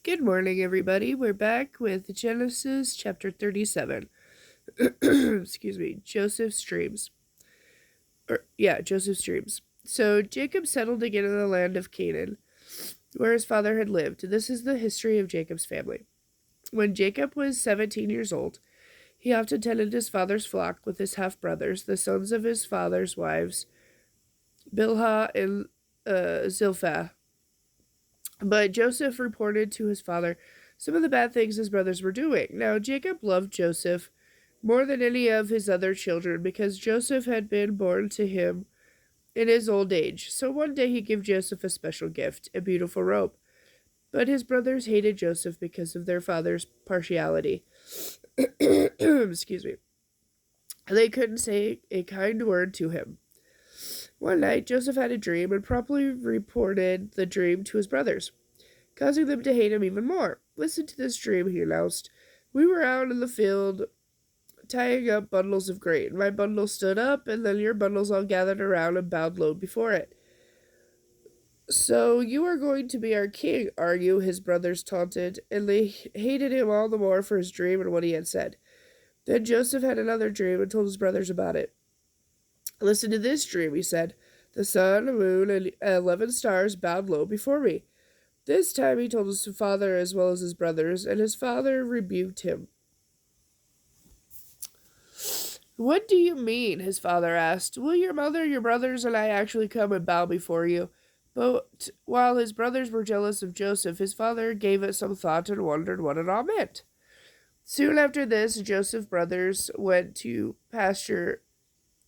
Good morning, everybody. We're back with Genesis chapter 37. Excuse me, Joseph's dreams. Joseph's dreams. So Jacob settled again in the land of Canaan, where his father had lived. This is the history of Jacob's family. When Jacob was 17 years old, he often tended his father's flock with his half brothers, the sons of his father's wives, Bilhah and Zilpah. But Joseph reported to his father some of the bad things his brothers were doing. Now, Jacob loved Joseph more than any of his other children because Joseph had been born to him in his old age. So one day he gave Joseph a special gift, a beautiful robe. But his brothers hated Joseph because of their father's partiality. Excuse me. They couldn't say a kind word to him. One night, Joseph had a dream and promptly reported the dream to his brothers, causing them to hate him even more. Listen to this dream, he announced. We were out in the field tying up bundles of grain. My bundle stood up, and then your bundles all gathered around and bowed low before it. So you are going to be our king, are you? His brothers taunted, and they hated him all the more for his dream and what he had said. Then Joseph had another dream and told his brothers about it. Listen to this dream, he said. The sun, moon, and 11 stars bowed low before me. This time he told his father as well as his brothers, and his father rebuked him. What do you mean? His father asked. Will your mother, your brothers, and I actually come and bow before you? But while his brothers were jealous of Joseph, his father gave it some thought and wondered what it all meant. Soon after this, Joseph's brothers went to pasture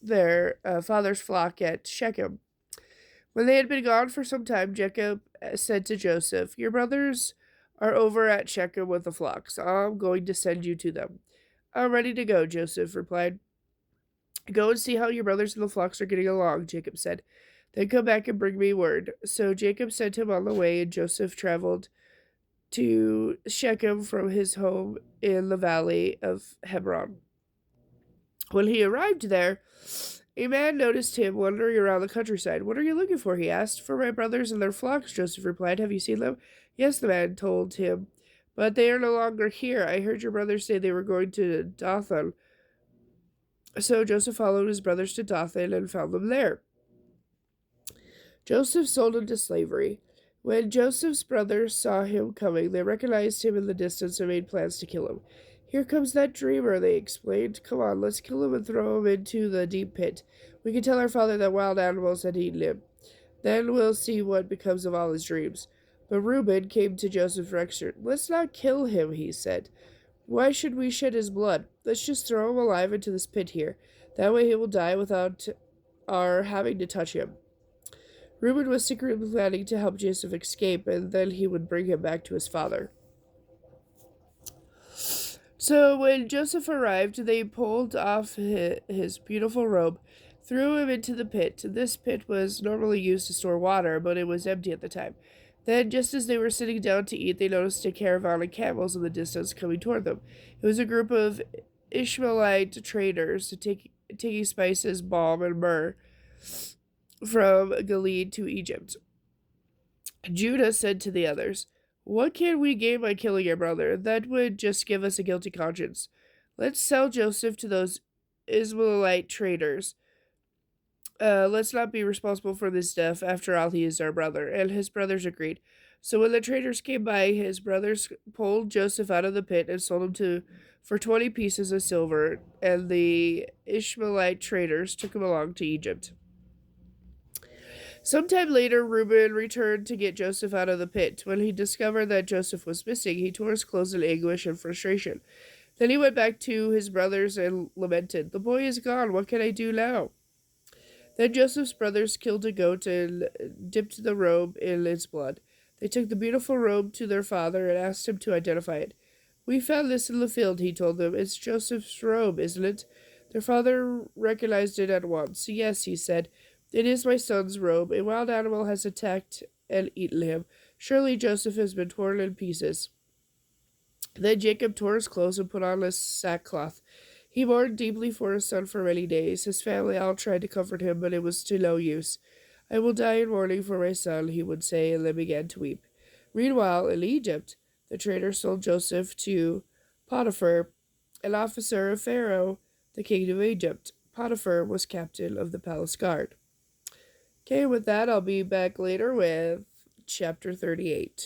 their father's flock at Shechem. When they had been gone for some time, Jacob said to Joseph, Your brothers are over at Shechem with the flocks. I'm going to send you to them. I'm ready to go, Joseph replied. Go and see how your brothers and the flocks are getting along, Jacob said. Then come back and bring me word. So Jacob sent him on the way, and Joseph traveled to Shechem from his home in the valley of Hebron. When he arrived there, a man noticed him wandering around the countryside. What are you looking for? He asked. For my brothers and their flocks, Joseph replied. Have you seen them? Yes, the man told him. But they are no longer here. I heard your brothers say they were going to Dothan. So Joseph followed his brothers to Dothan and found them there. Joseph sold into slavery. When Joseph's brothers saw him coming, they recognized him in the distance and made plans to kill him. Here comes that dreamer, they explained. Come on, let's kill him and throw him into the deep pit. We can tell our father that wild animals had eaten him. Then we'll see what becomes of all his dreams. But Reuben came to Joseph's rescue. Let's not kill him, he said. Why should we shed his blood? Let's just throw him alive into this pit here. That way he will die without our having to touch him. Reuben was secretly planning to help Joseph escape, and then he would bring him back to his father. So when Joseph arrived, they pulled off his beautiful robe, threw him into the pit. This pit was normally used to store water, but it was empty at the time. Then, just as they were sitting down to eat, they noticed a caravan of camels in the distance coming toward them. It was a group of Ishmaelite traders taking spices, balm, and myrrh from Gilead to Egypt. Judah said to the others, What can we gain by killing your brother? That would just give us a guilty conscience. Let's sell Joseph to those Ishmaelite traders. Let's not be responsible for this death. After all, he is our brother. And his brothers agreed. So when the traders came by, his brothers pulled Joseph out of the pit and sold him for 20 pieces of silver, and the Ishmaelite traders took him along to Egypt. Sometime later, Reuben returned to get Joseph out of the pit. When he discovered that Joseph was missing, he tore his clothes in anguish and frustration. Then he went back to his brothers and lamented, The boy is gone. What can I do now? Then Joseph's brothers killed a goat and dipped the robe in its blood. They took the beautiful robe to their father and asked him to identify it. We found this in the field, he told them. It's Joseph's robe, isn't it? Their father recognized it at once. Yes, he said. It is my son's robe. A wild animal has attacked and eaten him. Surely Joseph has been torn in pieces. Then Jacob tore his clothes and put on a sackcloth. He mourned deeply for his son for many days. His family all tried to comfort him, but it was to no use. I will die in mourning for my son, he would say, and then began to weep. Meanwhile, in Egypt, The trader sold Joseph to Potiphar, an officer of Pharaoh, the king of Egypt. Potiphar was captain of the palace guard. Okay, with that, I'll be back later with chapter 38.